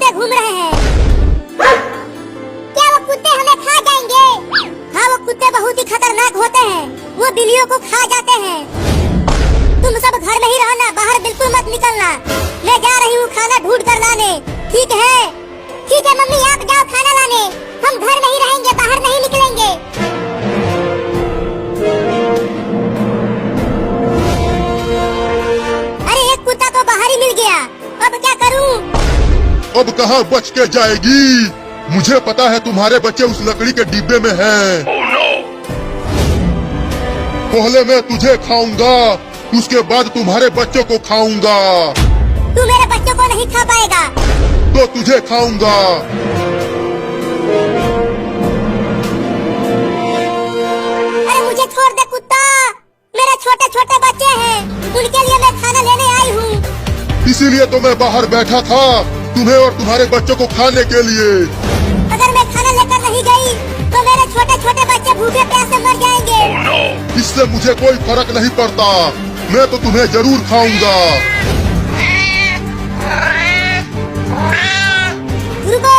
कुत्ते घूम रहे हैं। क्या वो कुत्ते हमें खा जाएंगे? हाँ, वो कुत्ते बहुत ही खतरनाक होते हैं, वो बिल्लियों को खा जाते हैं। तुम सब घर में ही रहना, बाहर बिल्कुल मत निकलना। मैं जा रही हूँ खाना ढूंढ कर लाने। ठीक है? ठीक है मम्मी, आप जाओ खाना लाने, हम घर में ही रहेंगे, बाहर नहीं निकलेंगे। अरे एक कुत्ता तो बाहर ही मिल गया, अब क्या करूँ? अब कहाँ बच के जाएगी? मुझे पता है तुम्हारे बच्चे उस लकड़ी के डिब्बे में हैं। पहले मैं तुझे खाऊंगा, उसके बाद तुम्हारे बच्चों को खाऊंगा। तू मेरे बच्चों को नहीं खा पाएगा। तो तुझे खाऊंगा। अरे मुझे छोड़ दे कुत्ता, मेरे छोटे छोटे बच्चे हैं, उनके लिए मैं खाना लेने आई हूँ। इसीलिए तो मैं बाहर बैठा था, तुम्हें और तुम्हारे बच्चों को खाने के लिए। अगर मैं खाना लेकर नहीं गई तो मेरे छोटे छोटे बच्चे भूखे प्यासे मर जाएंगे। इससे मुझे कोई फर्क नहीं पड़ता, मैं तो तुम्हें जरूर खाऊंगा। रुको।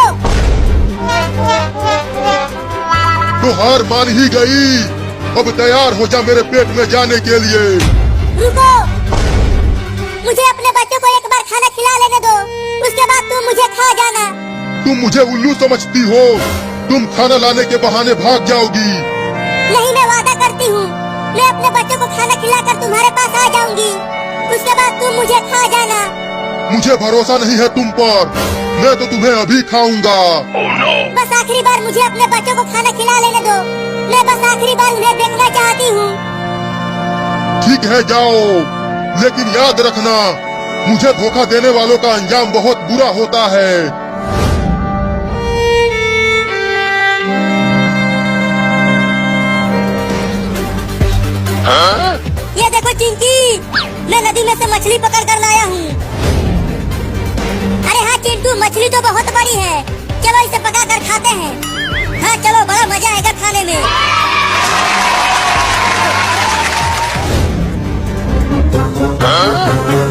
तो हार मान ही गई, अब तैयार हो जा मेरे पेट में जाने के लिए। रुको, मुझे अपने बच्चों को एक बार खाना खिला लेने दो, उसके बाद तुम मुझे खा जाना। तुम मुझे उल्लू समझती हो? तुम खाना लाने के बहाने भाग जाओगी। नहीं, मैं वादा करती हूँ, मैं अपने बच्चों को खाना खिलाकर तुम्हारे पास आ जाऊंगी, उसके बाद तुम मुझे खा जाना। मुझे भरोसा नहीं है तुम पर, मैं तो तुम्हें अभी खाऊंगा। बस आखिरी बार मुझे अपने बच्चों को खाना खिला लेने दो, मैं बस आखिरी बार उन्हें देखना चाहती हूँ। ठीक है, जाओ, लेकिन याद रखना, मुझे धोखा देने वालों का अंजाम बहुत बुरा होता है। ये देखो चिंकी, मैं नदी में से मछली पकड़ कर लाया हूँ। अरे हाँ चिंटू, मछली तो बहुत बड़ी है, चलो इसे पका कर खाते हैं। हाँ चलो, बड़ा मजा आएगा खाने में।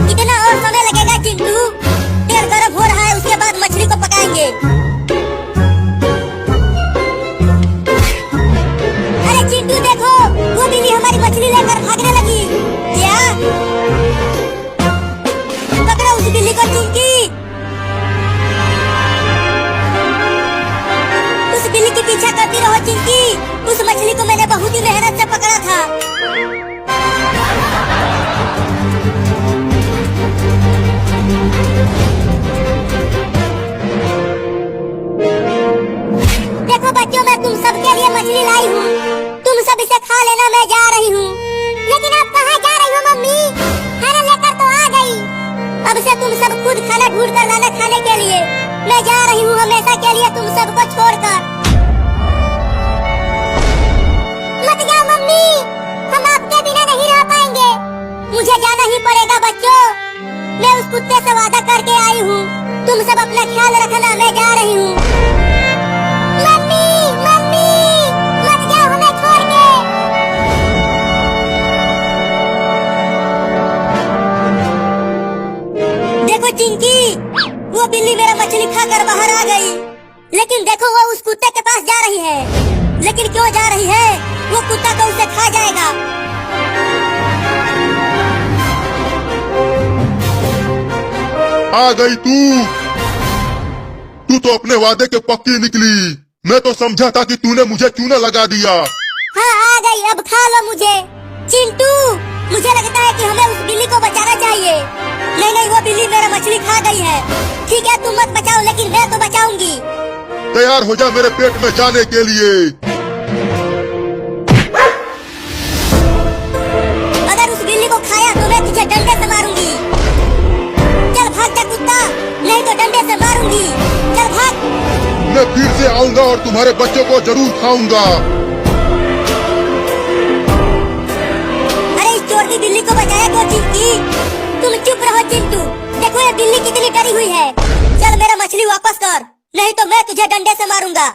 कितना और समय लगेगा चिंटू? तेल गर्म हो रहा है, उसके बाद मछली को पकाएंगे। अरे चिंटू देखो, वो बिल्ली हमारी मछली लेकर भागने लगी। क्या? पकड़ो उस बिल्ली को चिंकी। उस बिल्ली के पीछा करती रहो चिंकी, उस मछली को मैंने बहुत ही मेहनत से पकड़ा था। देखो बच्चों, मैं तुम सबके लिए मछली लाई हूँ, तुम सब इसे खा लेना, मैं जा रही हूँ। लेकिन आप कहाँ जा रही हो मम्मी? खाना लेकर तो आ गई, अब से तुम सब खुद खाना ढूंढ कर लाना खाने के लिए। मैं जा रही हूँ हमेशा के लिए तुम सबको छोड़कर। मत जाओ मम्मी, हम आपके बिना नहीं रह पाएंगे, मुझे जाना ही पड़ेगा बच्चों। मैं उस कुत्ते से वादा करके आई हूँ, तुम सब अपना ख्याल रखना, मैं जा रही हूँ। मम्मी मम्मी, मत जाओ हमें छोड़ के। देखो चिंकी, वो बिल्ली मेरा मछली खाकर बाहर आ गई, लेकिन देखो वो उस कुत्ते के पास जा रही है। लेकिन क्यों जा रही है? वो कुत्ता तो उसे खा जाएगा। आ गई तू तो अपने वादे के पक्की निकली। मैं तो समझा था कि तूने मुझे चूना लगा दिया। हाँ आ गई, अब खा लो मुझे। चिंटू, मुझे लगता है कि हमें उस बिल्ली को बचाना चाहिए। नहीं नहीं, वो बिल्ली मेरा मछली खा गई है। ठीक है, तुम मत बचाओ, लेकिन मैं तो बचाऊंगी। तैयार हो जा मेरे पेट में जाने के लिए। अगर उस बिल्ली को खाया तो मैं तुझे डंडे से मारूंगी। चल भाग जा कुत्ता, नहीं तो डंडे से मारूंगी। चल भाग। मैं फिर से आऊंगा और तुम्हारे बच्चों को जरूर खाऊंगा। अरे इस चोर की बिल्ली को बचाया क्यों चिंकी? तुम चुप रहो चिंटू, देखो ये बिल्ली कितनी डरी हुई है। चल मेरा मछली वापस कर, नहीं तो मैं तुझे डंडे से मारूंगा।